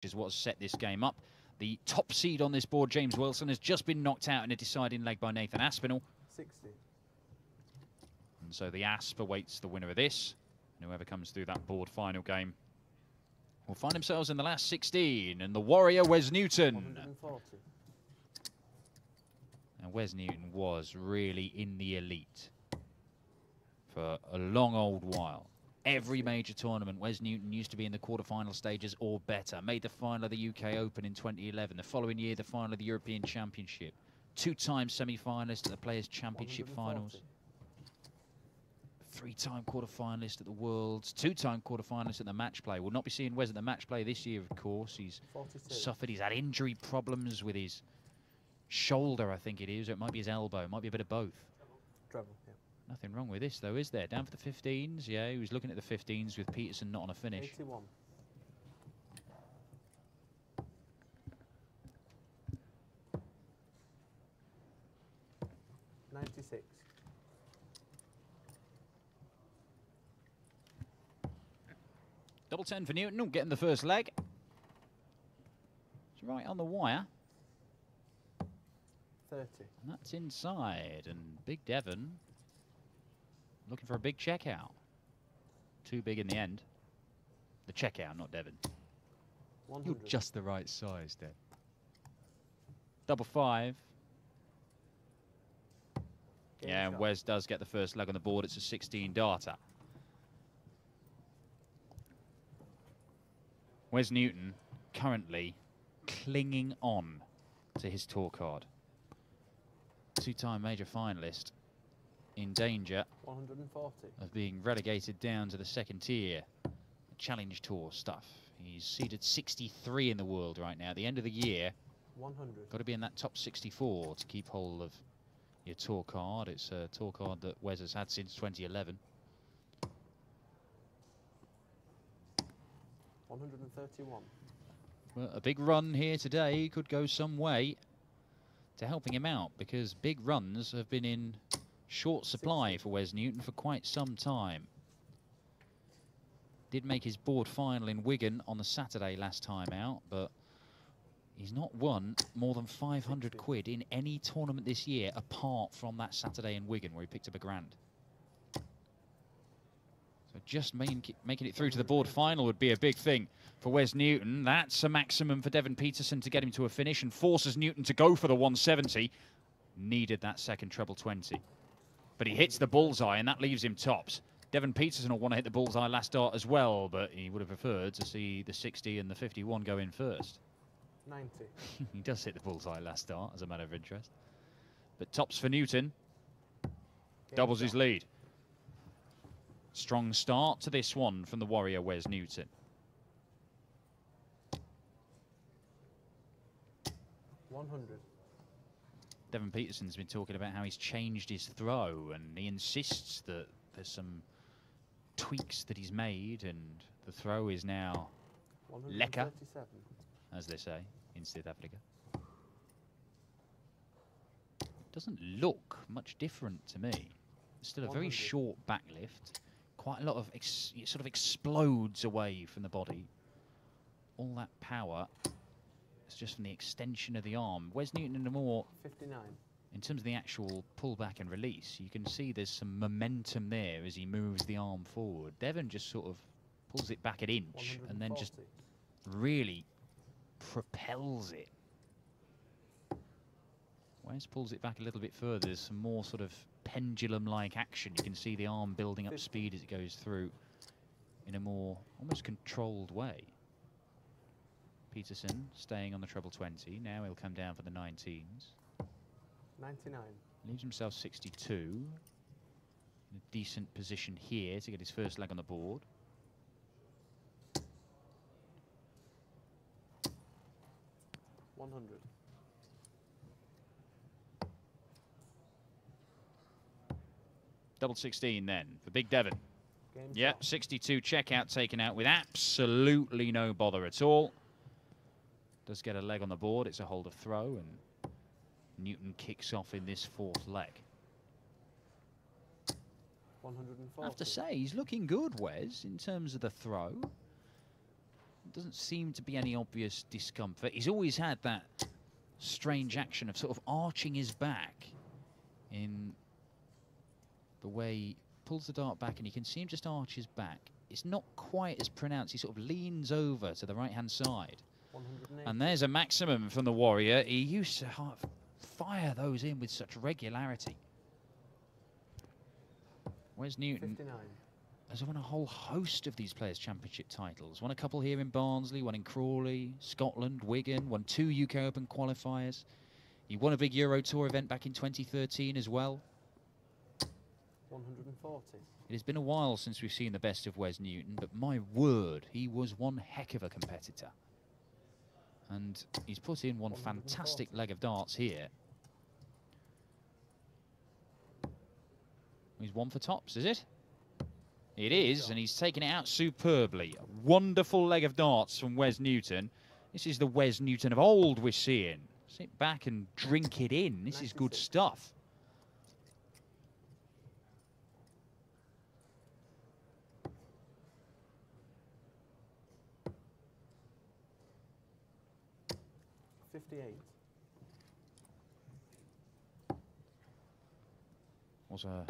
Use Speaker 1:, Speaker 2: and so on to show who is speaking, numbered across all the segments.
Speaker 1: is what's set this game up. The top seed on this board, James Wilson, has just been knocked out in a deciding leg by Nathan Aspinall.
Speaker 2: 60.
Speaker 1: And so the Asp awaits the winner of this. And whoever comes through that board final game will find themselves in the last 16. And the warrior, Wes Newton.
Speaker 2: 140.
Speaker 1: And Wes Newton was really in the elite for a long old while. Every major tournament, Wes Newton used to be in the quarterfinal stages or better. Made the final of the UK Open in 2011. The following year, the final of the European Championship. Two-time semi-finalist at the Players' Championship
Speaker 2: 140.
Speaker 1: finals. Three-time quarterfinalist at the Worlds. Two-time quarterfinalist at the match play. We'll not be seeing Wes at the match play this year, of course. He's
Speaker 2: 42.
Speaker 1: suffered. He's had injury problems with his shoulder, I think it is. Or it might be his elbow. It might be a bit of both.
Speaker 2: Treble, yeah.
Speaker 1: Nothing wrong with this, though, is there? Down for the 15s. Yeah, he was looking at the 15s with Petersen not on a finish.
Speaker 2: 81. $96.
Speaker 1: Double 10 for Newton. Getting the first leg. It's right on the wire.
Speaker 2: 30.
Speaker 1: And that's inside. And Big Devon looking for a big checkout. Too big in the end. The checkout, not Devon.
Speaker 2: 100.
Speaker 1: You're just the right size, Dev. Double 5.
Speaker 2: Game
Speaker 1: Yeah, and
Speaker 2: shot.
Speaker 1: Wes does get the first leg on the board. It's a 16 darter. Wes Newton currently clinging on to his tour card. Two-time major finalist in danger
Speaker 2: 140.
Speaker 1: of being relegated down to the second tier. Challenge Tour stuff. He's seeded 63 in the world right now. At the end of the year,
Speaker 2: 100.
Speaker 1: got to be in that top 64 to keep hold of your tour card. It's a tour card that Wes has had since 2011.
Speaker 2: 131.
Speaker 1: Well, a big run here today could go some way to helping him out, because big runs have been in short supply
Speaker 2: 60.
Speaker 1: for Wes Newton for quite some time. Did make his board final in Wigan on the Saturday last time out, but he's not won more than 500
Speaker 2: 60.
Speaker 1: quid in any tournament this year apart from that Saturday in Wigan where he picked up a grand. So just making it through to the board final would be a big thing for Wes Newton. That's a maximum for Devon Petersen to get him to a finish and forces Newton to go for the 170. Needed that second treble 20. But he hits the bullseye and that leaves him tops. Devon Petersen will want to hit the bullseye last start as well, but he would have preferred to see the 60 and the 51 go in first.
Speaker 2: 90.
Speaker 1: He does hit the bullseye last start, as a matter of interest. But tops for Newton.
Speaker 2: Game
Speaker 1: Doubles his
Speaker 2: shot.
Speaker 1: lead. Strong start to this one from the warrior Wes Newton.
Speaker 2: $100.
Speaker 1: Devon Petersen's been talking about how he's changed his throw, and he insists that there's some tweaks that he's made, and the throw is now lekker,
Speaker 2: 137.
Speaker 1: as they say in South Africa. Doesn't look much different to me. Still a very
Speaker 2: 100.
Speaker 1: short backlift. Quite a lot of, it sort of explodes away from the body. All that power is just from the extension of the arm. Wes Newton in a more,
Speaker 2: 59.
Speaker 1: in terms of the actual pullback and release, you can see there's some momentum there as he moves the arm forward. Devon just sort of pulls it back an inch and then just
Speaker 2: 140.
Speaker 1: really propels it. Wes pulls it back a little bit further. There's some more sort of pendulum-like action. You can see the arm building up
Speaker 2: 50.
Speaker 1: speed as it goes through in a more almost controlled way. Petersen staying on the treble 20. Now he'll come down for the 19s.
Speaker 2: 99.
Speaker 1: Leaves himself 62. In a decent position here to get his first leg on the board.
Speaker 2: $100.
Speaker 1: Double 16 then for Big Devon.
Speaker 2: Game
Speaker 1: Yep,
Speaker 2: shot.
Speaker 1: 62 checkout taken out with absolutely no bother at all. Does get a leg on the board. It's a hold of throw, and Newton kicks off in this fourth leg.
Speaker 2: 140.
Speaker 1: I have to say, he's looking good, Wes, in terms of the throw. doesn't seem to be any obvious discomfort. He's always had that strange action of sort of arching his back in the way he pulls the dart back, and you can see him just arch his back. It's not quite as pronounced. He sort of leans over to the right-hand side. And there's a maximum from the Warrior. He used to fire those in with such regularity. Wes Newton
Speaker 2: 59.
Speaker 1: has won a whole host of these Players' Championship titles. Won a couple here in Barnsley, one in Crawley, Scotland, Wigan, won 2 UK Open qualifiers. He won a big Euro Tour event back in 2013 as well.
Speaker 2: 140.
Speaker 1: It has been a while since we've seen the best of Wes Newton, but my word, he was one heck of a competitor. And he's put in one fantastic leg of darts here. He's one for tops, is it? It is, and he's taken it out superbly. A wonderful leg of darts from Wes Newton. This is the Wes Newton of old we're seeing. Sit back and drink it in. This is good stuff. Was a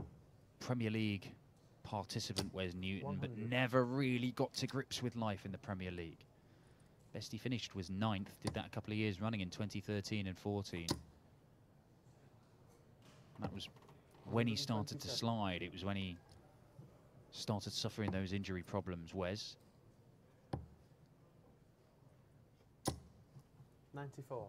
Speaker 1: Premier League participant, Wes Newton,
Speaker 2: 100.
Speaker 1: but never really got to grips with life in the Premier League. Best he finished was 9th, did that a couple of years running in 2013 and 14. That was when he started to slide. It was when he started suffering those injury problems, Wes.
Speaker 2: 94.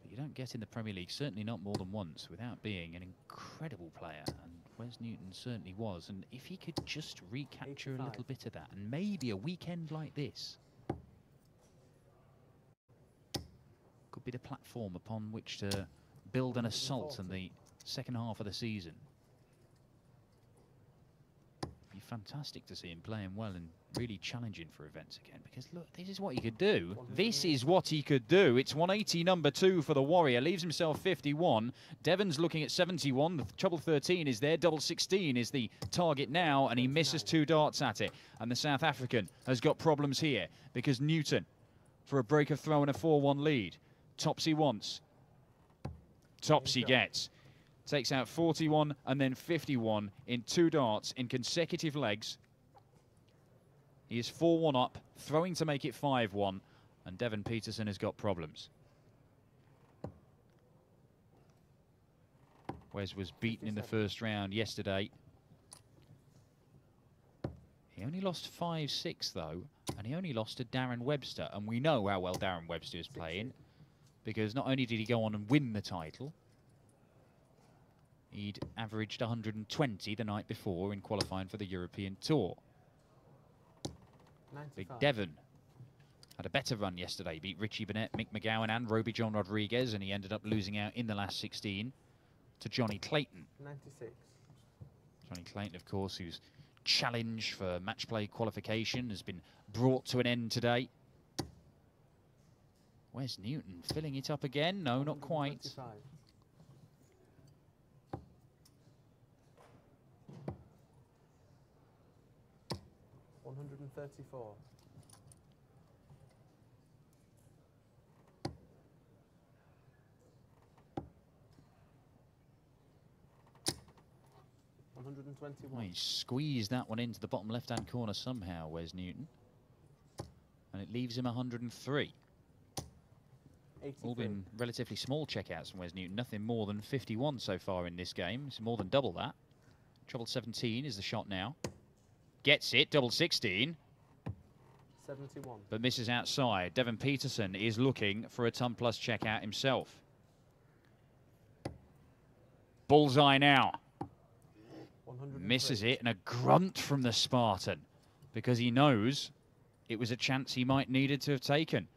Speaker 1: But you don't get in the Premier League, certainly not more than once, without being an incredible player. And Wes Newton certainly was. And if he could just recapture
Speaker 2: 85.
Speaker 1: a little bit of that, and maybe a weekend like this could be the platform upon which to build an assault in the second half of the season. Be fantastic to see him playing well and really challenging for events again, because look, this is what he could do. This is what he could do. It's 180 number 2 for the Warrior, leaves himself 51. Devon's looking at 71. The treble 13 is there. Double 16 is the target now, and he misses 2 darts at it. And the South African has got problems here because Newton, for a break of throw and a 4-1 lead. Tops he wants. Tops he gets. Takes out 41 and then 51 in 2 darts in consecutive legs. He is 4-1 up, throwing to make it 5-1, and Devon Petersen has got problems. Wes was beaten in the first round yesterday. He only lost 5-6 though, and he only lost to Darren Webster, and we know how well Darren Webster is playing, because not only did he go on and win the title, he'd averaged 120 the night before in qualifying for the European Tour.
Speaker 2: 95.
Speaker 1: Big Devon had a better run yesterday, beat Richie Burnett, Mick McGowan and Roby John Rodriguez, and he ended up losing out in the last 16 to Johnny Clayton.
Speaker 2: 96.
Speaker 1: Johnny Clayton, of course, whose challenge for match play qualification has been brought to an end today. Wes Newton filling it up again? No, not quite.
Speaker 2: 134. 121.
Speaker 1: Well, he squeezed that one into the bottom left-hand corner somehow, Wes Newton. And it leaves him 103.
Speaker 2: 83.
Speaker 1: All been relatively small checkouts from Wes Newton. Nothing more than 51 so far in this game. It's more than double that. Treble 17 is the shot now. Gets it, double 16.
Speaker 2: 71.
Speaker 1: But misses outside. Devon Petersen is looking for a ton plus checkout himself. Bullseye now. Misses it, and a grunt from the Spartan, because he knows it was a chance he might needed to have taken.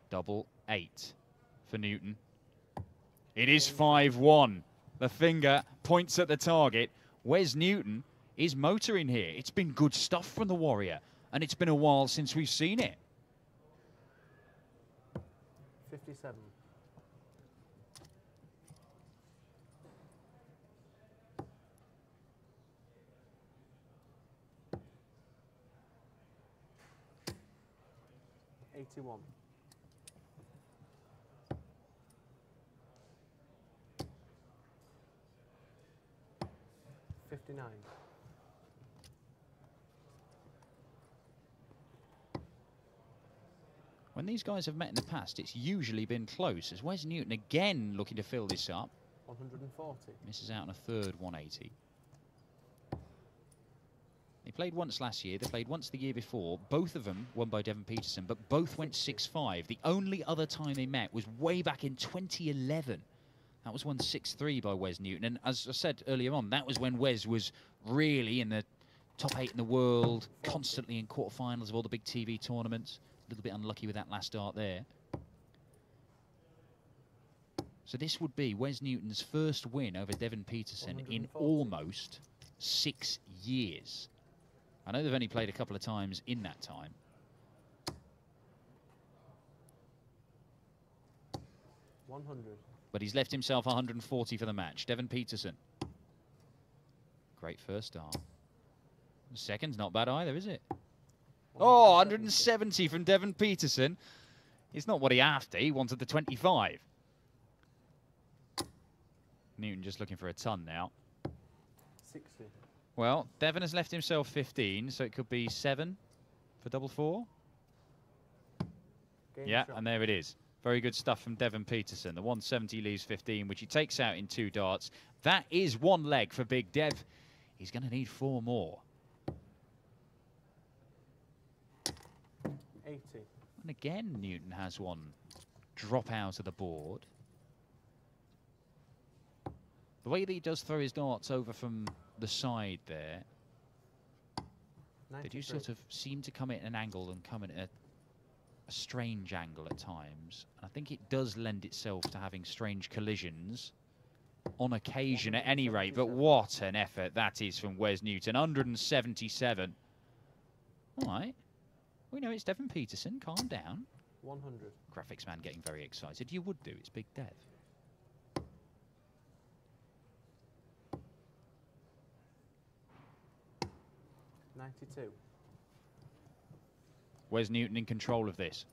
Speaker 1: Double 8 for Newton. It is 5-1. The finger points at the target. Wes Newton is motoring here. It's been good stuff from the Warrior, and it's been a while since we've seen it.
Speaker 2: 57. 81. 59.
Speaker 1: When these guys have met in the past, it's usually been close. As Wes Newton again looking to fill this up.
Speaker 2: 140.
Speaker 1: Misses out on a third 180. They played once last year, they played once the year before. Both of them won by Devon Petersen, but both went 6-5. The only other time they met was way back in 2011. That was won 6-3 by Wes Newton. And as I said earlier on, that was when Wes was really in the top 8 in the world, constantly in quarterfinals of all the big TV tournaments. A little bit unlucky with that last start there. So this would be Wes Newton's first win over Devon Petersen in almost 6 years. I know they've only played a couple of times in that time. But he's left himself 140 for the match. Devon Petersen. Great first start. The second's not bad either, is it? Oh, 170 from Devon Petersen. It's not what he after. He wanted the 25. Newton just looking for a ton now.
Speaker 2: 60.
Speaker 1: Well, Devon has left himself 15, so it could be 7 for double 4. Yeah, and there it is. Very good stuff from Devon Petersen. The 170 leaves 15, which he takes out in 2 darts. That is 1 leg for Big Dev. He's going to need 4 more.
Speaker 2: 80.
Speaker 1: And again, Newton has 1 drop out of the board. The way that he does throw his darts over from the side there,
Speaker 2: 93.
Speaker 1: they do sort of seem to come at an angle and come in a strange angle at times. I think it does lend itself to having strange collisions on occasion at any rate, but what an effort that is from Wes Newton. 177. All right. We know it's Devon Petersen. Calm down.
Speaker 2: 100.
Speaker 1: Graphics man getting very excited. You would do. It's Big Dev.
Speaker 2: $92.
Speaker 1: Wes Newton in control of this.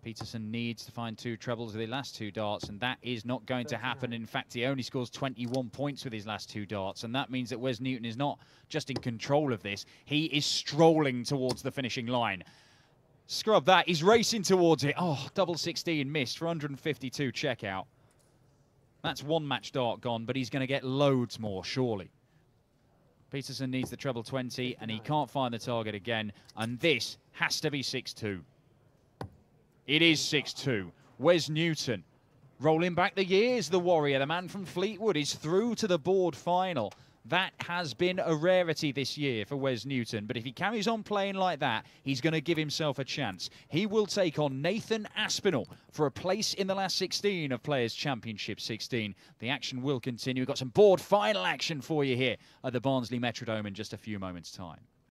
Speaker 1: Petersen needs to find 2 trebles with the last 2 darts, and that is not going to happen. In fact, he only scores 21 points with his last 2 darts, and that means that Wes Newton is not just in control of this, he is strolling towards the finishing line. Scrub that, he's racing towards it. Oh, double 16 missed for 152 checkout. That's 1 match dart gone, but he's going to get loads more, surely. Petersen needs the treble 20, and he can't find the target again, and this has to be 6-2. It is 6-2. Wes Newton, rolling back the years, the warrior, the man from Fleetwood, is through to the board final. That has been a rarity this year for Wes Newton, but if he carries on playing like that, he's going to give himself a chance. He will take on Nathan Aspinall for a place in the last 16 of Players' Championship 16. The action will continue. We've got some board final action for you here at the Barnsley Metrodome in just a few moments' time.